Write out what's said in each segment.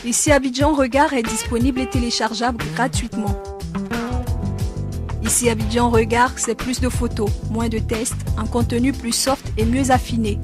Ici Abidjan Regard est disponible et téléchargeable gratuitement. Ici Abidjan Regard, c'est plus de photos, moins de tests, un contenu plus soft et mieux affiné.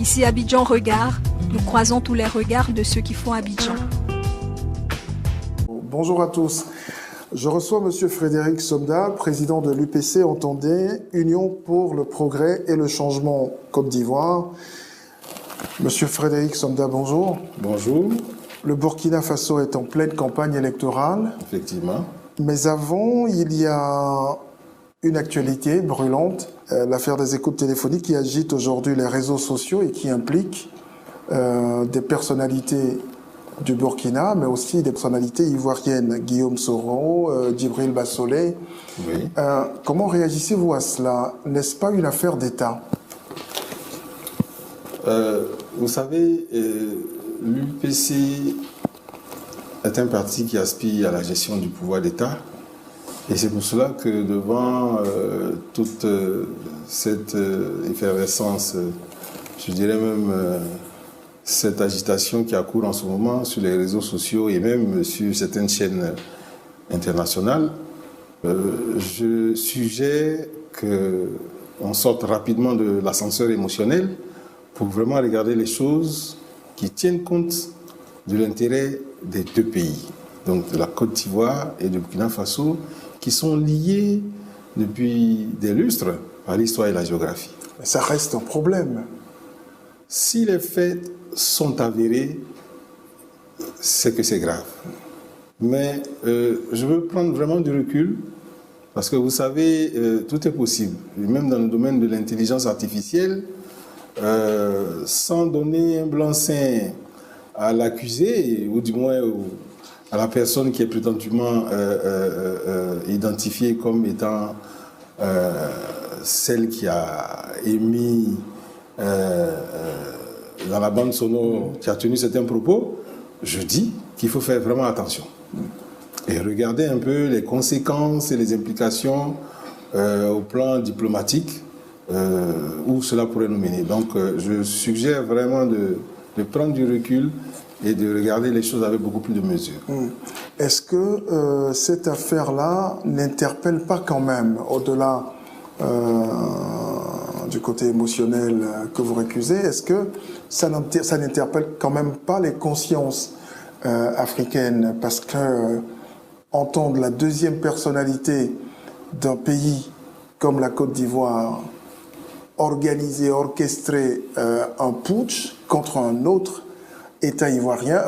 Ici Abidjan Regard, nous croisons tous les regards de ceux qui font Abidjan. Bonjour à tous. Je reçois M. Frédéric Somda, président de l'UPC, entendez, Union pour le progrès et le changement Côte d'Ivoire. Monsieur Frédéric Somda, bonjour. Bonjour. Le Burkina Faso est en pleine campagne électorale. Effectivement. Mais avant, il y a une actualité brûlante, l'affaire des écoutes téléphoniques qui agite aujourd'hui les réseaux sociaux et qui implique des personnalités du Burkina, mais aussi des personnalités ivoiriennes, Guillaume Soro, Djibril Bassolé. Oui. Comment réagissez-vous à cela? N'est-ce pas une affaire d'État? Vous savez, l'UPC est un parti qui aspire à la gestion du pouvoir d'État. Et c'est pour cela que devant toute cette effervescence, je dirais même cette agitation qui accourt en ce moment sur les réseaux sociaux et même sur certaines chaînes internationales, je suggère qu'on sorte rapidement de l'ascenseur émotionnel pour vraiment regarder les choses qui tiennent compte de l'intérêt des deux pays, donc de la Côte d'Ivoire et du Burkina Faso, qui sont liés depuis des lustres par l'histoire et la géographie. Mais ça reste un problème. Si les faits sont avérés, c'est que c'est grave. Mais je veux prendre vraiment du recul, parce que vous savez, tout est possible. Et même dans le domaine de l'intelligence artificielle, sans donner un blanc-seing à l'accusé, ou du moins à la personne qui est prétendument identifiée comme étant celle qui a émis dans la bande sonore, qui a tenu certains propos, je dis qu'il faut faire vraiment attention. Et regarder un peu les conséquences et les implications au plan diplomatique, où cela pourrait nous mener. Donc je suggère vraiment de prendre du recul et de regarder les choses avec beaucoup plus de mesure. Est-ce que cette affaire-là n'interpelle pas quand même, au-delà du côté émotionnel que vous récusez, est-ce que ça n'interpelle quand même pas les consciences africaines? Parce que entendre la deuxième personnalité d'un pays comme la Côte d'Ivoire organiser, orchestrer un putsch contre un autre État ivoirien,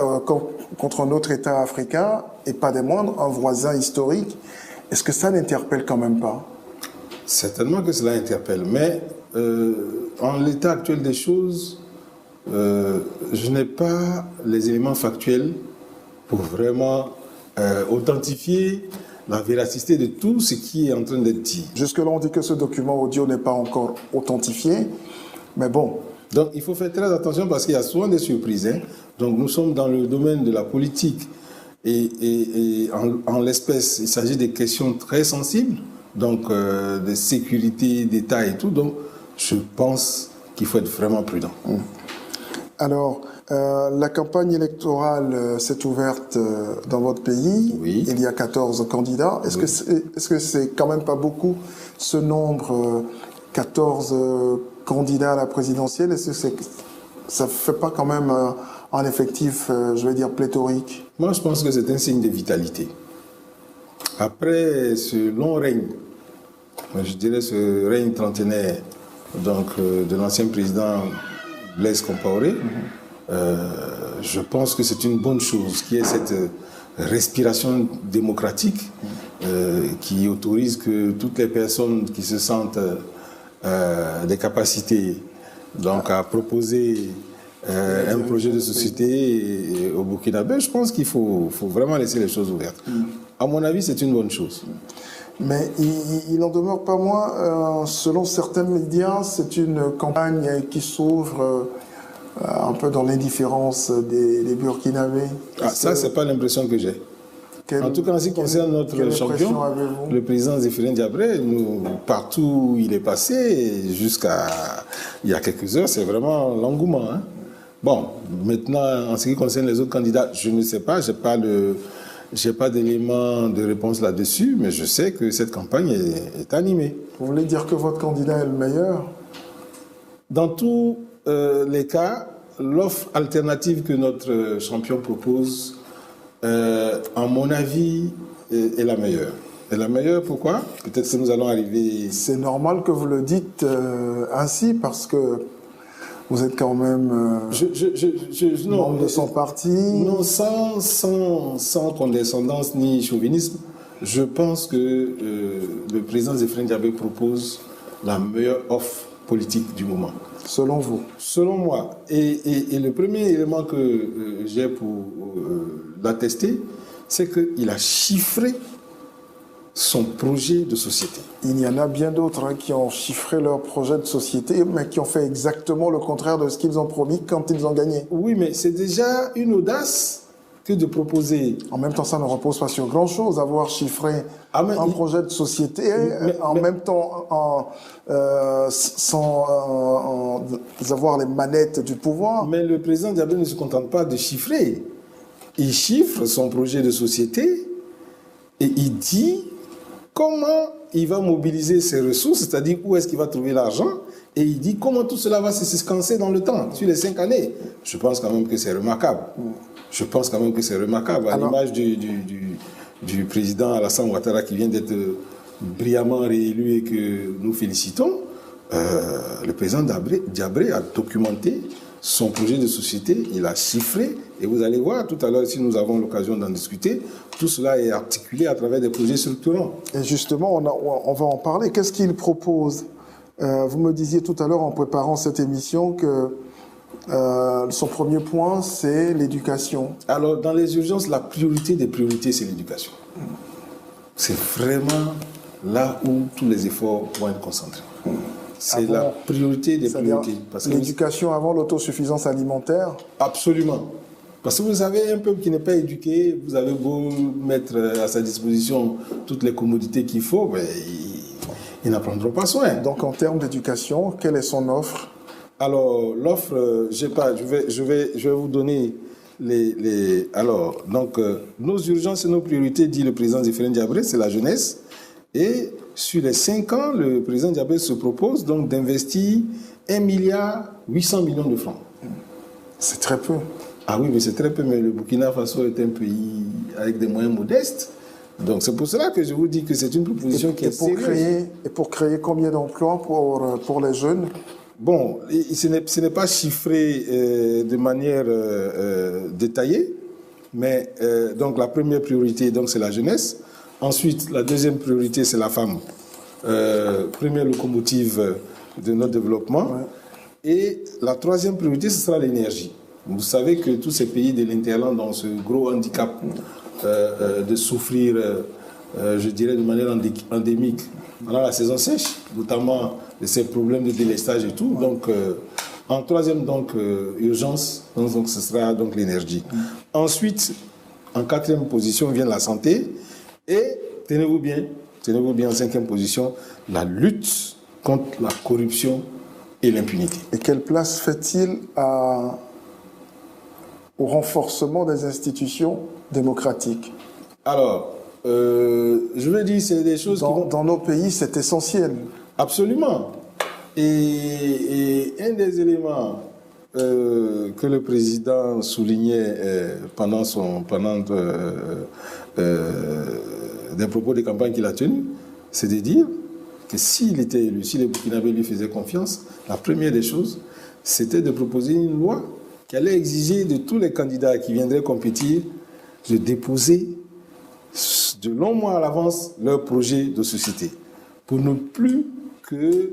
contre un autre État africain, et pas des moindres, un voisin historique, est-ce que ça n'interpelle quand même pas? Certainement que cela interpelle, mais en l'état actuel des choses, je n'ai pas les éléments factuels pour vraiment authentifier la véracité de tout ce qui est en train d'être dit. Jusque-là, on dit que ce document audio n'est pas encore authentifié, mais bon. Donc, il faut faire très attention parce qu'il y a souvent des surprises. Hein. Donc, nous sommes dans le domaine de la politique et en l'espèce, il s'agit des questions très sensibles, donc de sécurité, d'État et tout. Donc, je pense qu'il faut être vraiment prudent. Alors, la campagne électorale s'est ouverte dans votre pays. Oui. Il y a 14 candidats. Est-ce que c'est quand même pas beaucoup, ce nombre, 14 candidats à la présidentielle? Est-ce que ça ne fait pas quand même un effectif, je vais dire, pléthorique? Moi, je pense que c'est un signe de vitalité. Après ce long règne, je dirais ce règne trentenaire donc, de l'ancien président Blaise Compaoré, je pense que c'est une bonne chose qu'il y ait cette respiration démocratique qui autorise que toutes les personnes qui se sentent des capacités donc, à proposer un projet de société au Burkinabé, je pense qu'il faut vraiment laisser les choses ouvertes. À mon avis, c'est une bonne chose. Mais il n'en demeure pas moins, selon certains médias, c'est une campagne qui s'ouvre un peu dans l'indifférence des Burkinabés. Ah, ça, c'est pas l'impression que j'ai. En tout cas, en ce qui concerne notre champion, le président Zéphirin Diabré, partout où il est passé, jusqu'à il y a quelques heures, c'est vraiment l'engouement. Hein. Bon, maintenant, en ce qui concerne les autres candidats, je ne sais pas, je n'ai pas d'éléments de réponse là-dessus, mais je sais que cette campagne est animée. Vous voulez dire que votre candidat est le meilleur? Dans tous les cas, l'offre alternative que notre champion propose, à mon avis, est la meilleure. Et la meilleure, pourquoi? Peut-être que nous allons arriver... C'est normal que vous le dites ainsi, parce que vous êtes quand même membre de son parti. Non, sans condescendance ni chauvinisme, je pense que le président Zéphrin Diabé propose la meilleure offre politique du moment. Selon vous? Selon moi. Et le premier élément que j'ai pour l'attester, c'est qu'il a chiffré son projet de société. Il y en a bien d'autres qui ont chiffré leur projet de société, mais qui ont fait exactement le contraire de ce qu'ils ont promis quand ils ont gagné. Oui, mais c'est déjà une audace que de proposer... En même temps, ça ne repose pas sur grand-chose, avoir chiffré un projet de société, en même temps sans avoir les manettes du pouvoir. Mais le président Diabé ne se contente pas de chiffrer. Il chiffre son projet de société et il dit comment il va mobiliser ses ressources, c'est-à-dire où est-ce qu'il va trouver l'argent, et il dit comment tout cela va se séquencer dans le temps, sur les 5 années. Je pense quand même que c'est remarquable. Je pense quand même que c'est remarquable. À l'image du président Alassane Ouattara qui vient d'être brillamment réélu et que nous félicitons, le président Diabré a documenté son projet de société, il a chiffré, et vous allez voir tout à l'heure, si nous avons l'occasion d'en discuter, tout cela est articulé à travers des projets structurants. Et justement, on va en parler. Qu'est-ce qu'il propose? Vous me disiez tout à l'heure en préparant cette émission que son premier point, c'est l'éducation. Alors, dans les urgences, la priorité des priorités, c'est l'éducation. C'est vraiment là où tous les efforts vont être concentrés. C'est la priorité des priorités. L'éducation avant l'autosuffisance alimentaire? Absolument. Parce que vous avez un peuple qui n'est pas éduqué, vous avez beau mettre à sa disposition toutes les commodités qu'il faut, mais ils n'en prendront pas soin. Donc en termes d'éducation, quelle est son offre? Alors l'offre, je vais vous donner les alors, donc nos urgences et nos priorités, dit le président Zéphrin Diabré, c'est la jeunesse. Et sur les 5 ans, le président Diabré se propose donc d'investir 1,8 milliard de francs. C'est très peu. Ah oui, mais c'est très peu, mais le Burkina Faso est un pays avec des moyens modestes. Donc c'est pour cela que je vous dis que c'est une proposition qui est sérieuse. Et pour créer combien d'emplois pour les jeunes? Bon, ce n'est pas chiffré de manière détaillée, mais donc la première priorité, donc, c'est la jeunesse. Ensuite, la deuxième priorité, c'est la femme. Première locomotive de notre développement. Ouais. Et la troisième priorité, ce sera l'énergie. Vous savez que tous ces pays de l'Interland ont ce gros handicap de souffrir, je dirais, de manière endémique pendant la saison sèche, notamment de ces problèmes de délestage et tout. Ouais. Donc, en troisième urgence, donc, ce sera donc l'énergie. Ensuite, en quatrième position vient la santé. Et, tenez-vous bien, en cinquième position, la lutte contre la corruption et l'impunité. Et quelle place fait-il au renforcement des institutions démocratiques? Alors, je veux dire, c'est des choses dans nos pays, c'est essentiel. Absolument. Et un des éléments que le président soulignait pendant des propos de campagne qu'il a tenus, c'est de dire que s'il était élu, si les Burkinabés lui faisaient confiance, la première des choses, c'était de proposer une loi qui allait exiger de tous les candidats qui viendraient compétir de déposer de longs mois à l'avance leur projet de société, pour ne plus que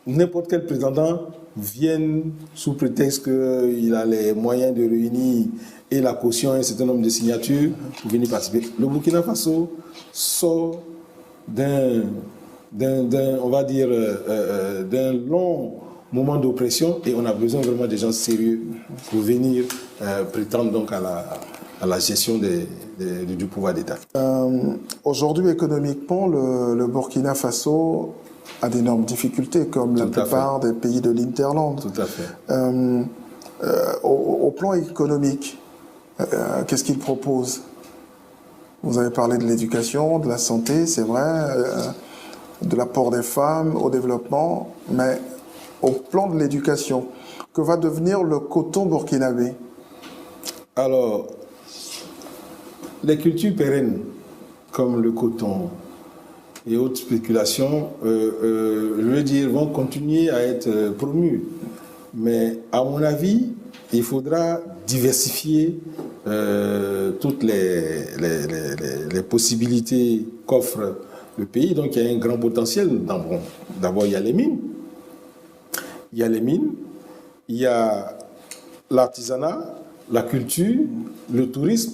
n'importe quel prétendant vienne sous prétexte qu'il a les moyens de réunir et la caution et un certain nombre de signatures pour venir participer. Le Burkina Faso sort d'un long moment d'oppression et on a besoin vraiment de gens sérieux pour venir prétendre donc à la gestion du pouvoir d'État. Aujourd'hui, économiquement, le Burkina Faso a d'énormes difficultés, comme la plupart des pays de l'Interland. Tout à fait. Au plan économique, qu'est-ce qu'il propose? Vous avez parlé de l'éducation, de la santé, c'est vrai, de l'apport des femmes au développement, mais au plan de l'éducation, que va devenir le coton burkinabé? Alors, les cultures pérennes, comme le coton et autres spéculations, je veux dire, vont continuer à être promues. Mais à mon avis, il faudra diversifier toutes les possibilités qu'offre le pays. Donc il y a un grand potentiel. D'abord, il y a les mines. Il y a l'artisanat, la culture, le tourisme,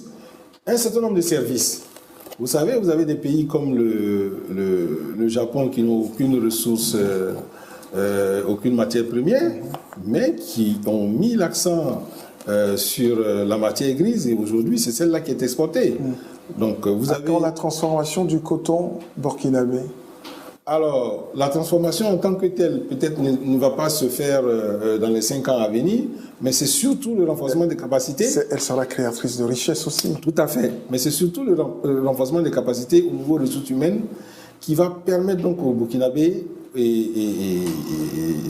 un certain nombre de services. Vous savez, vous avez des pays comme le Japon qui n'ont aucune ressource, aucune matière première, mais qui ont mis l'accent sur la matière grise, et aujourd'hui c'est celle-là qui est exportée. Donc vous avez la transformation du coton burkinabé. Alors, la transformation en tant que telle, peut-être ne va pas se faire dans les 5 ans à venir, mais c'est surtout le renforcement des capacités. Elle sera créatrice de richesse aussi. Tout à fait, mais c'est surtout le renforcement des capacités au niveau des ressources humaines qui va permettre donc au Burkinabé et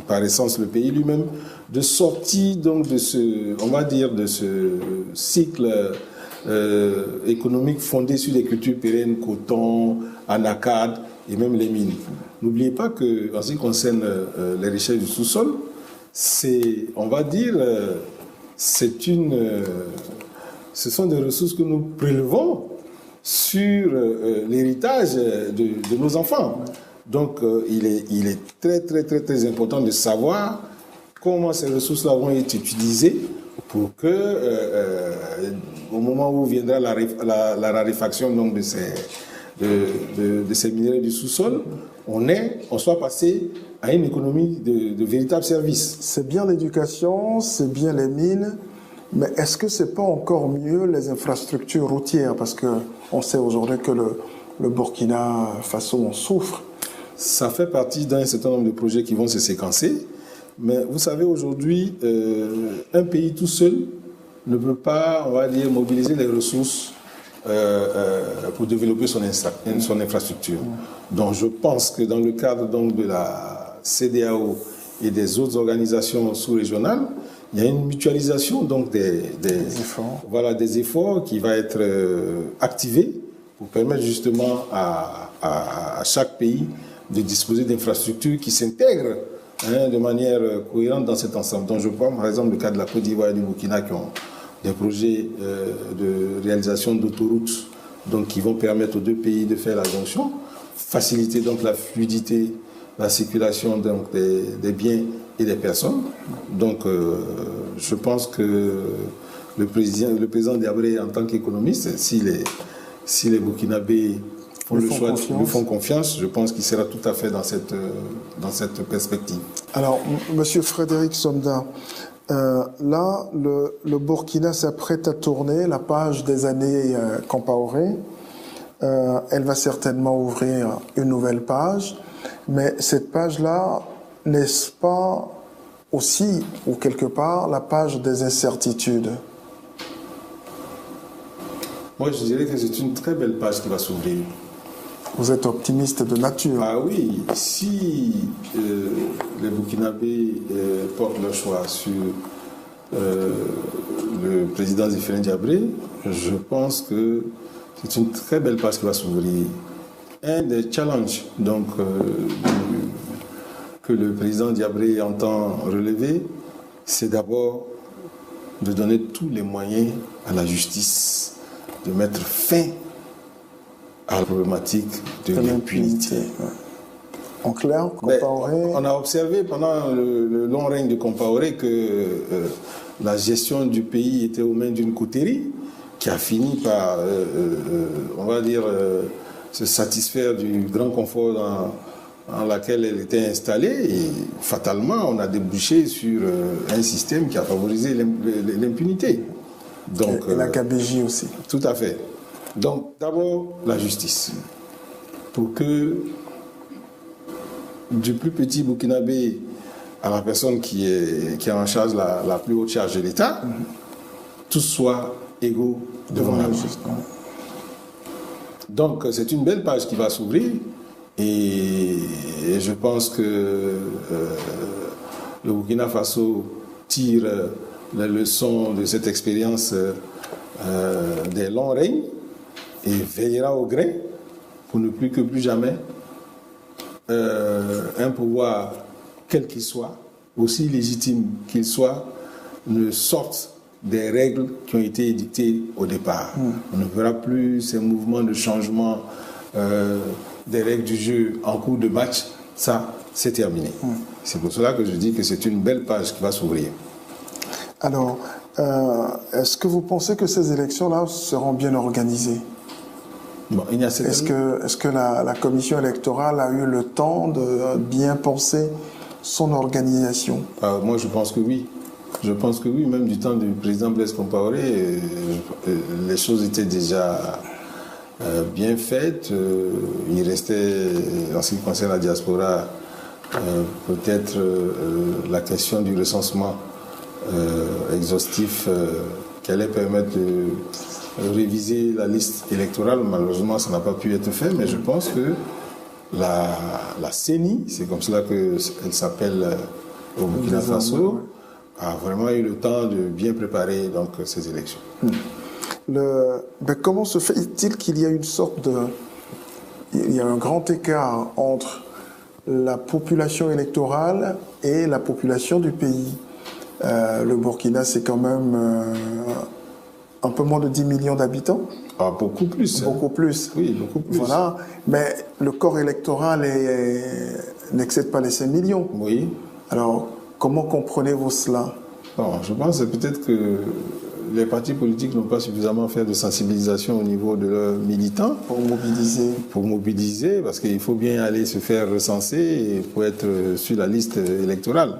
par essence le pays lui-même de sortir donc de ce, on va dire, de ce cycle économique fondé sur les cultures pérennes, coton, anacarde et même les mines. N'oubliez pas que, en ce qui concerne les richesses du sous-sol, c'est, on va dire, ce sont des ressources que nous prélevons sur l'héritage de nos enfants. Donc, il est très, très, très, très important de savoir comment ces ressources-là vont être utilisées pour que, au moment où viendra la raréfaction donc, de ces minéraux du sous-sol, on soit passé à une économie de véritables services. C'est bien l'éducation, c'est bien les mines, mais est-ce que c'est pas encore mieux les infrastructures routières? Parce qu'on sait aujourd'hui que le Burkina Faso en souffre. Ça fait partie d'un certain nombre de projets qui vont se séquencer, mais vous savez aujourd'hui, un pays tout seul ne peut pas, on va dire, mobiliser les ressources pour développer son infrastructure. Donc je pense que dans le cadre donc, de la CEDEAO et des autres organisations sous-régionales, il y a une mutualisation donc des efforts qui va être activée pour permettre justement à chaque pays de disposer d'infrastructures qui s'intègrent de manière cohérente dans cet ensemble. Donc je prends par exemple le cas de la Côte d'Ivoire et du Burkina qui ont des projets de réalisation d'autoroutes donc, qui vont permettre aux deux pays de faire la jonction, faciliter donc la fluidité, la circulation donc, des biens et des personnes. Donc je pense que le président Diabré, en tant qu'économiste, si les Burkinabés lui font confiance, je pense qu'il sera tout à fait dans cette perspective. Alors, Monsieur Frédéric Somda, là, le Burkina s'apprête à tourner la page des années Compaoré. Elle va certainement ouvrir une nouvelle page, mais cette page-là, n'est-ce pas aussi, ou quelque part, la page des incertitudes? Moi, je dirais que c'est une très belle page qui va s'ouvrir. Vous êtes optimiste de nature. Ah oui, si les Burkinabés portent leur choix sur le président Zéphirine Diabré, je pense que c'est une très belle page qui va s'ouvrir. Un des challenges donc, que le président Diabré entend relever, c'est d'abord de donner tous les moyens à la justice, de mettre fin à la problématique de l'impunité. En clair, Compaoré... On a observé pendant le long règne de Compaoré que la gestion du pays était aux mains d'une coterie qui a fini par, on va dire, se satisfaire du grand confort dans lequel elle était installée. Et fatalement, on a débouché sur un système qui a favorisé l'impunité. Donc, et la KBJ aussi. Tout à fait. Donc, d'abord, la justice. Pour que du plus petit Burkinabé à la personne qui est en charge la plus haute charge de l'État, tous soient égaux devant la loi. Donc c'est une belle page qui va s'ouvrir et je pense que le Burkina Faso tire la leçon de cette expérience des longs règnes et veillera au grain pour ne plus jamais un pouvoir, quel qu'il soit, aussi légitime qu'il soit, ne sorte des règles qui ont été édictées au départ. On ne verra plus ces mouvements de changement des règles du jeu en cours de match. Ça, c'est terminé. C'est pour cela que je dis que c'est une belle page qui va s'ouvrir. Alors, est-ce que vous pensez que ces élections-là seront bien organisées? Bon, est-ce que la commission électorale a eu le temps de bien penser son organisation? Moi, je pense que oui. Je pense que oui, même du temps du président Blaise Compaoré, les choses étaient déjà bien faites. Il restait, en ce qui concerne la diaspora, peut-être la question du recensement exhaustif qui allait permettre de réviser la liste électorale. Malheureusement, ça n'a pas pu être fait, mais je pense que la CENI, c'est comme cela qu'elle s'appelle au Burkina Faso, a vraiment eu le temps de bien préparer donc, ces élections. Comment se fait-il qu'il y a une sorte de... Il y a un grand écart entre la population électorale et la population du pays. Le Burkina, c'est quand même un peu moins de 10 millions d'habitants. Beaucoup plus. Beaucoup plus. Oui, beaucoup plus. Voilà. Mais le corps électoral n'excède pas les 5 millions. Oui. Alors, comment comprenez-vous cela? Je pense peut-être que les partis politiques n'ont pas suffisamment fait de sensibilisation au niveau de leurs militants. Pour mobiliser, parce qu'il faut bien aller se faire recenser pour être sur la liste électorale.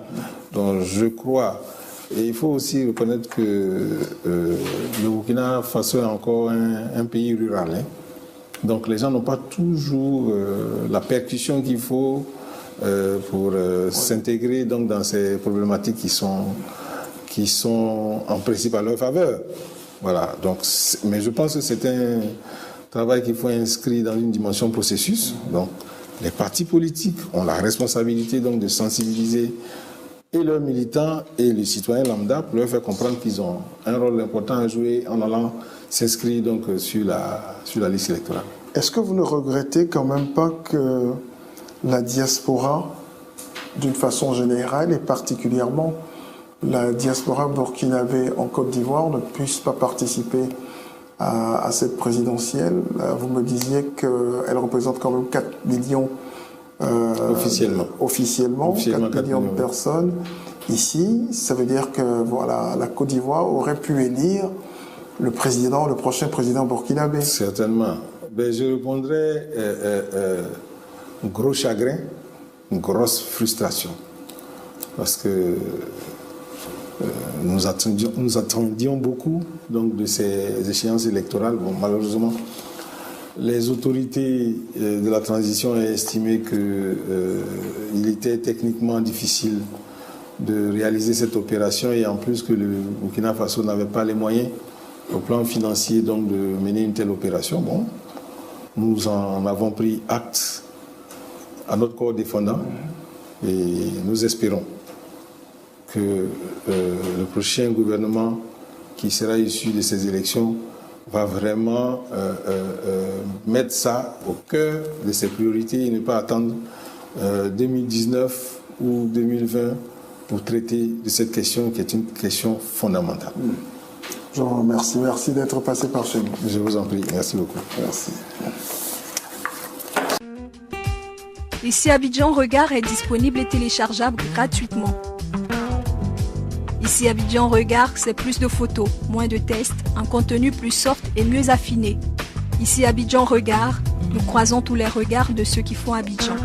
Donc je crois, et il faut aussi reconnaître que le Burkina Faso est encore un pays rural. Donc les gens n'ont pas toujours la percussion qu'il faut pour s'intégrer donc, dans ces problématiques qui sont en principe à leur faveur. Voilà. Donc, mais je pense que c'est un travail qu'il faut inscrire dans une dimension processus. Donc, les partis politiques ont la responsabilité donc, de sensibiliser et leurs militants et les citoyens lambda pour leur faire comprendre qu'ils ont un rôle important à jouer en allant s'inscrire donc, sur la liste électorale. Est-ce que vous ne regrettez quand même pas que la diaspora, d'une façon générale et particulièrement la diaspora burkinabé en Côte d'Ivoire, ne puisse pas participer à cette présidentielle? Vous me disiez qu'elle représente quand même 4 millions officiellement 4 millions de personnes. Ici, ça veut dire que voilà, la Côte d'Ivoire aurait pu élire le prochain président burkinabé. Certainement. Je répondrai gros chagrin, une grosse frustration. Parce que nous attendions beaucoup donc, de ces échéances électorales. Bon, malheureusement, les autorités de la transition ont estimé qu'il était techniquement difficile de réaliser cette opération et en plus que le Burkina Faso n'avait pas les moyens au plan financier donc, de mener une telle opération. Bon, nous en avons pris acte à notre corps défendant et nous espérons que le prochain gouvernement qui sera issu de ces élections va vraiment mettre ça au cœur de ses priorités et ne pas attendre 2019 ou 2020 pour traiter de cette question qui est une question fondamentale. Je vous remercie. Merci d'être passé par chez nous. Je vous en prie. Merci beaucoup. Merci. Ici Abidjan Regard est disponible et téléchargeable gratuitement. Ici Abidjan Regard, c'est plus de photos, moins de tests, un contenu plus soft et mieux affiné. Ici Abidjan Regard, nous croisons tous les regards de ceux qui font Abidjan.